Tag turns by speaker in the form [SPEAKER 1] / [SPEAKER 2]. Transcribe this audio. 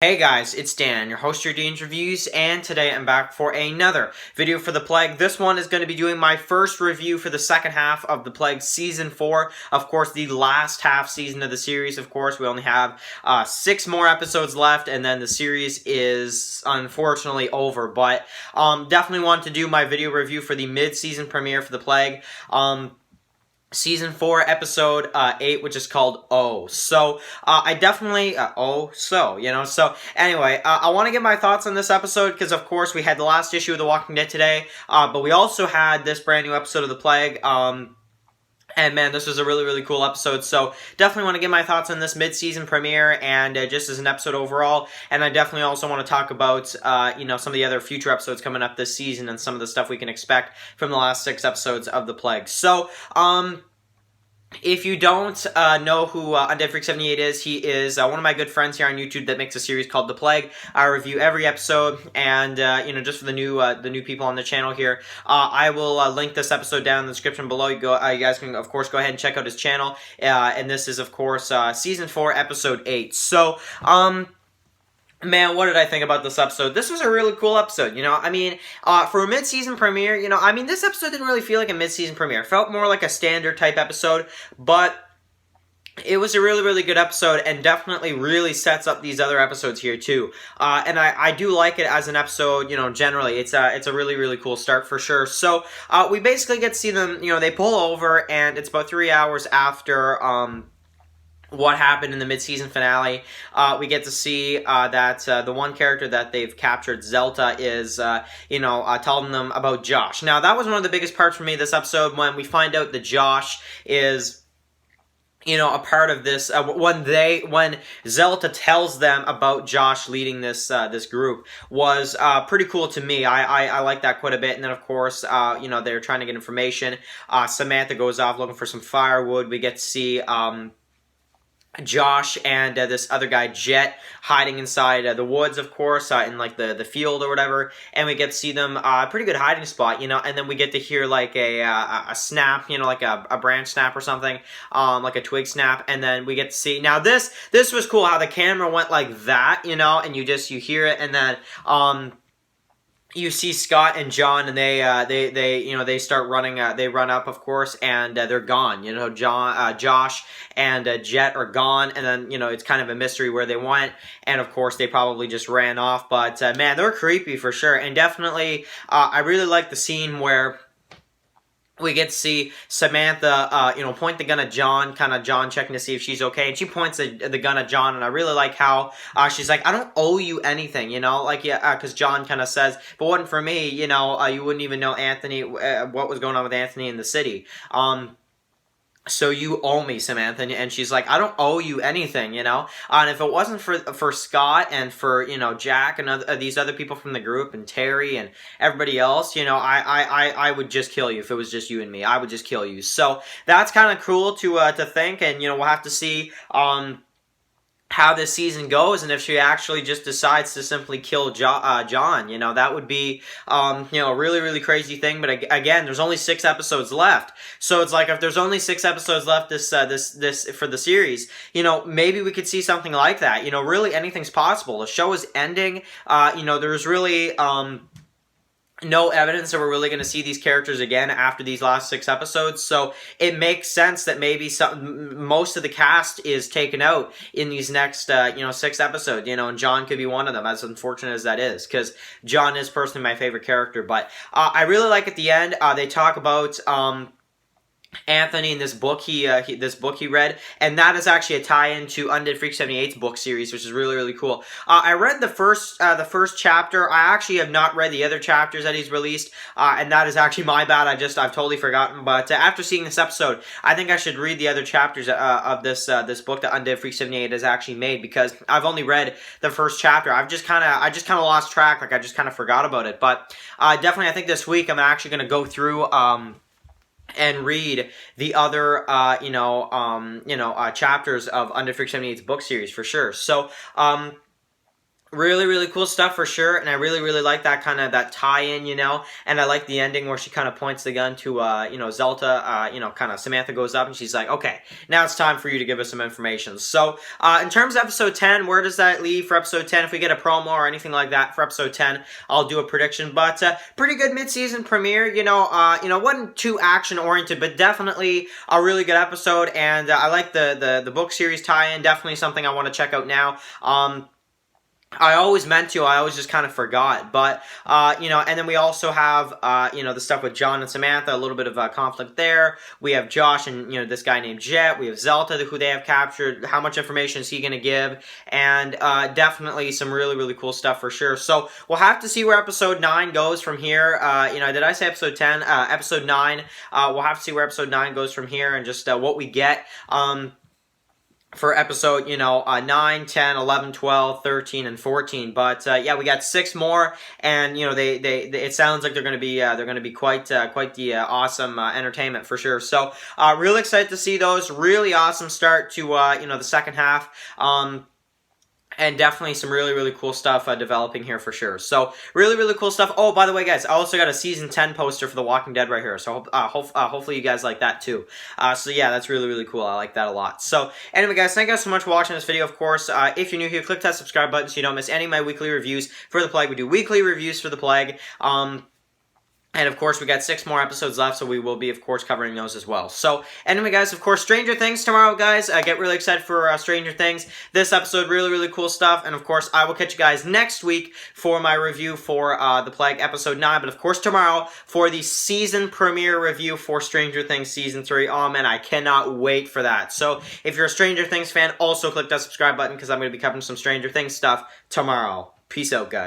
[SPEAKER 1] Hey guys, it's Dan, your host of your Dan's Reviews, and today I'm back for another video for The Plague. This one is going to be doing my first review for the second half of The Plague Season 4. Of course, the last half season of the series. Of course, we only have 6 more episodes left, and then the series is unfortunately over. But definitely want to do my video review for the mid-season premiere for The Plague. Season 4, Episode 8, which is called Oh. So, I definitely, So, anyway, I want to get my thoughts on this episode, because, of course, we had the last issue of The Walking Dead today, but we also had this brand new episode of The Plague, and man, this was a really, really cool episode, so definitely want to get my thoughts on this mid-season premiere, and just as an episode overall, and I definitely also want to talk about, some of the other future episodes coming up this season, and some of the stuff we can expect from the last 6 episodes of The Plague. So, if you don't know who Undead Freak 78 is, he is one of my good friends here on YouTube that makes a series called The Plague. I review every episode, and just for the new people on the channel here, I will link this episode down in the description below. You guys can of course go ahead and check out his channel, and this is of course Season 4, Episode 8. So, man, what did I think about this episode? This was a really cool episode, for a mid-season premiere, this episode didn't really feel like a mid-season premiere. It felt more like a standard type episode, but it was a really, really good episode, and definitely really sets up these other episodes here, too. And I do like it as an episode, generally. It's a really, really cool start, for sure. So, we basically get to see them, they pull over, and it's about 3 hours after, what happened in the mid-season finale. We get to see that the one character that they've captured, Zelta, is, telling them about Josh. Now, that was one of the biggest parts for me this episode, when we find out that Josh is a part of this, when Zelta tells them about Josh leading this group, was pretty cool to me. I like that quite a bit. And then, of course, they're trying to get information. Samantha goes off looking for some firewood. We get to see Josh and this other guy, Jet, hiding inside the woods, of course, in like the field or whatever, and we get to see them pretty good hiding spot, and then we get to hear like a snap, like a branch snap or something, like a twig snap, and then we get to see, now this was cool how the camera went like that, and you hear it, and then you see Scott and John, and they start running. They run up, of course, and they're gone. Josh and Jet are gone, and then it's kind of a mystery where they went. And of course, they probably just ran off. But man, they're creepy for sure, and definitely, I really like the scene where we get to see Samantha, point the gun at John, kind of John checking to see if she's okay, and she points the gun at John, and I really like how she's like, I don't owe you anything, because John kind of says, if it wasn't for me, you wouldn't even know Anthony, what was going on with Anthony in the city. So you owe me, Samantha, and she's like, I don't owe you anything, and if it wasn't for Scott and for, Jack and these other people from the group and Terry and everybody else, I would just kill you if it was just you and me. I would just kill you. So that's kind of cool to think, and, we'll have to see, how this season goes, and if she actually just decides to simply kill John, that would be, a really, really crazy thing. But again, there's only 6 episodes left, so it's like if there's only 6 episodes left this for the series, maybe we could see something like that. Really anything's possible. The show is ending. There's really no evidence that we're really going to see these characters again after these last 6 episodes, so it makes sense that maybe most of the cast is taken out in these next, 6 episodes, and John could be one of them, as unfortunate as that is, because John is personally my favorite character. But I really like at the end, they talk about Anthony in this book he read, and that is actually a tie-in to Undead Freak 78's book series, which is really, really cool. I read the first chapter. I actually have not read the other chapters that he's released, and that is actually my bad. I've totally forgotten. But after seeing this episode, I think I should read the other chapters of this book that Undead Freak 78 has actually made, because I've only read the first chapter. I just kind of lost track. Like, I just kind of forgot about it. But definitely, I think this week I'm actually going to go through and read the other, chapters of Undead Freak 78's book series for sure. So, Really, really cool stuff for sure, and I really, really like that kind of that tie-in, and I like the ending where she kind of points the gun to, Zelda, kind of Samantha goes up and she's like, okay, now it's time for you to give us some information. So, in terms of episode 10, where does that leave for episode 10? If we get a promo or anything like that for episode 10, I'll do a prediction, but pretty good mid-season premiere, wasn't too action-oriented, but definitely a really good episode, and I like the book series tie-in, definitely something I want to check out now. I always meant to. I always just kind of forgot. But, and then we also have, the stuff with John and Samantha, a little bit of conflict there. We have Josh and, this guy named Jet. We have Zelda, who they have captured. How much information is he going to give? And definitely some really, really cool stuff for sure. So we'll have to see where episode 9 goes from here. Did I say episode 10? Episode 9. We'll have to see where episode 9 goes from here and just what we get. For episode, 9, 10, 11, 12, 13, and 14. But, we got 6 more, and, they it sounds like they're going to be quite the awesome entertainment for sure. So, really excited to see those. Really awesome start to, the second half. And definitely some really, really cool stuff developing here for sure. So, really, really cool stuff. Oh, by the way, guys, I also got a Season 10 poster for The Walking Dead right here. So, hopefully you guys like that too. Yeah, that's really, really cool. I like that a lot. So, anyway, guys, thank you guys so much for watching this video, of course. If you're new here, click that subscribe button so you don't miss any of my weekly reviews for The Plague. We do weekly reviews for The Plague. And, of course, we got 6 more episodes left, so we will be, of course, covering those as well. So, anyway, guys, of course, Stranger Things tomorrow, guys. Get really excited for Stranger Things. This episode, really, really cool stuff. And, of course, I will catch you guys next week for my review for The Plague episode 9. But, of course, tomorrow for the season premiere review for Stranger Things Season 3. Oh, man, I cannot wait for that. So, if you're a Stranger Things fan, also click that subscribe button because I'm going to be covering some Stranger Things stuff tomorrow. Peace out, guys.